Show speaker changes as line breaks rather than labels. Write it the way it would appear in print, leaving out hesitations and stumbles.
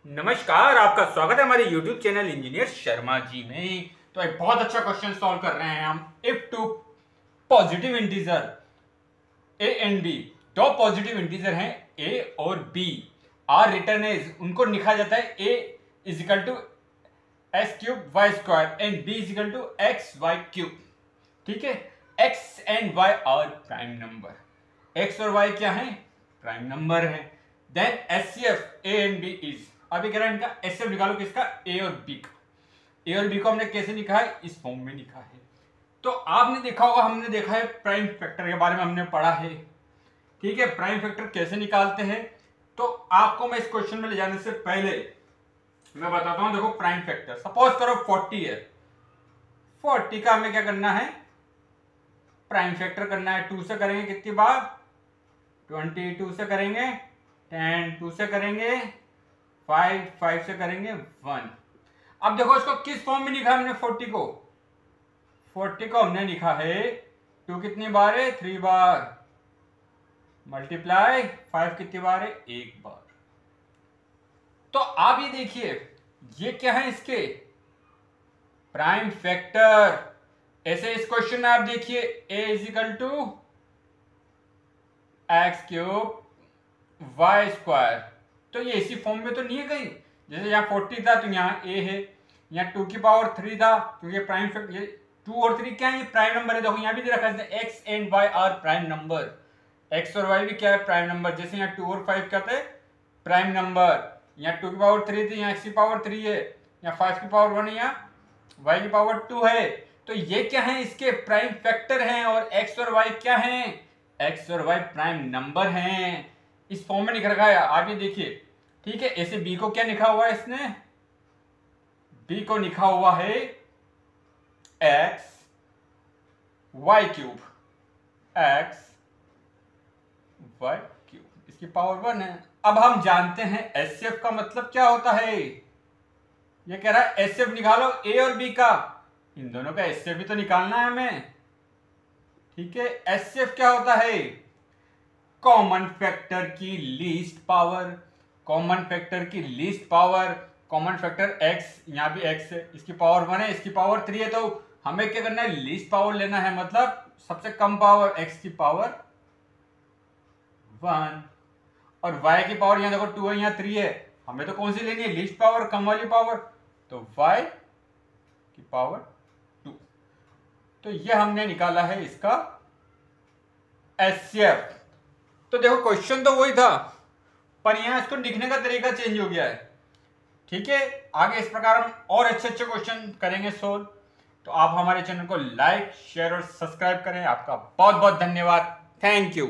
नमस्कार, आपका स्वागत है हमारे YouTube channel engineer Sharma ji में। तो एक बहुत अच्छा क्वेश्चन सॉल्व कर रहे हैं हम। If two positive integer a and b, दो पॉजिटिव इंटीजर हैं ए और बी, आर रिटर्न एज, उनको लिखा जाता है A is equal to x cube Y square and B is equal to X Y cube. ठीक है, x and Y are prime number. X और वाई क्या है? प्राइम नंबर है। Then HCF A and B is, अभी कह रहा है इनका एचसीएफ निकालो किसका? ए और बी का। ए और बी को हमने कैसे लिखा है? इस फॉर्म में लिखा है। तो आपने देखा होगा, हमने देखा है प्राइम फैक्टर के बारे में हमने पढ़ा है। ठीक है, प्राइम फैक्टर कैसे निकालते हैं तो आपको मैं इस क्वेश्चन में ले जाने से पहले मैं बताता हूं। देखो प्राइम फैक्टर, सपोज करो 40 है। 40 का हमें क्या करना है? प्राइम फैक्टर करना है। 2 से करेंगे कितनी बार? 20, 2 से करेंगे 10, 2 से करेंगे 5, 5 से करेंगे 1। अब देखो इसको किस फॉर्म में लिखा हमने? 40 को, 40 को हमने लिखा है 2 कितनी बार है? 3 बार, मल्टीप्लाई 5 कितनी बार है? 1 बार। तो आप ये देखिए, ये क्या है? इसके प्राइम फैक्टर। ऐसे इस क्वेश्चन में आप देखिए a is equal to x cube Y square, तो ये इसी फॉर्म में तो नहीं है कहीं। जैसे यहाँ 40 था तो यहाँ a है, यहाँ 2 की पावर 3 था क्योंकि प्राइम फैक्टर, ये 2 और 3 क्या है? ये प्राइम नंबर है। देखो यहाँ भी दे रखा है x and Y are prime number. X और वाई भी क्या है? Prime number. जैसे यहाँ 2 और 5 क्या थे? Prime number. यहाँ 2 की पावर 3 थी, यहाँ x की पावर 3 है, यहाँ 5 की पावर 1 है, यहाँ y की पावर 2 है। तो ये क्या है? इसके प्राइम फैक्टर हैं। और x और y क्या हैं? x और y प्राइम नंबर हैं। इस फॉर्म में लिख रखा है, आप ये देखिए। ठीक है, ऐसे b को क्या लिखा हुआ है इसने? b को लिखा हुआ है x y cube, x y cube, इसकी पावर 1 है। अब हम जानते हैं एचसीएफ का मतलब क्या होता है। ये कह रहा है एचसीएफ निकालो ए और बी का, इन दोनों का एचसीएफ भी तो निकालना है हमें। ठीक है, एचसीएफ क्या होता है? कॉमन फैक्टर की लीस्ट पावर। कॉमन फैक्टर की least power, common factor x, यहां भी x है, इसकी पावर 1 है, इसकी पावर 3 है, तो हमें क्या करना है? लीस्ट पावर लेना है, मतलब सबसे कम पावर x की पावर 1। और y की पावर यहाँ देखो 2 है, यहाँ 3 है, हमें तो कौन सी लेनी है? लीस्ट पावर, कम वाली पावर, तो y की पावर 2। तो ये हमने निकाला है इसका एचसीएफ। तो देखो क्वेश्चन तो वही था, पर यहाँ इसको लिखने का तरीका चेंज हो गया है। ठीक है, आगे इस प्रकार हम और अच्छे अच्छे क्वेश्चन करेंगे सोल्व। तो आप हमारे चैनल को लाइक, शेयर और सब्सक्राइब करें। आपका बहुत बहुत धन्यवाद। Thank you.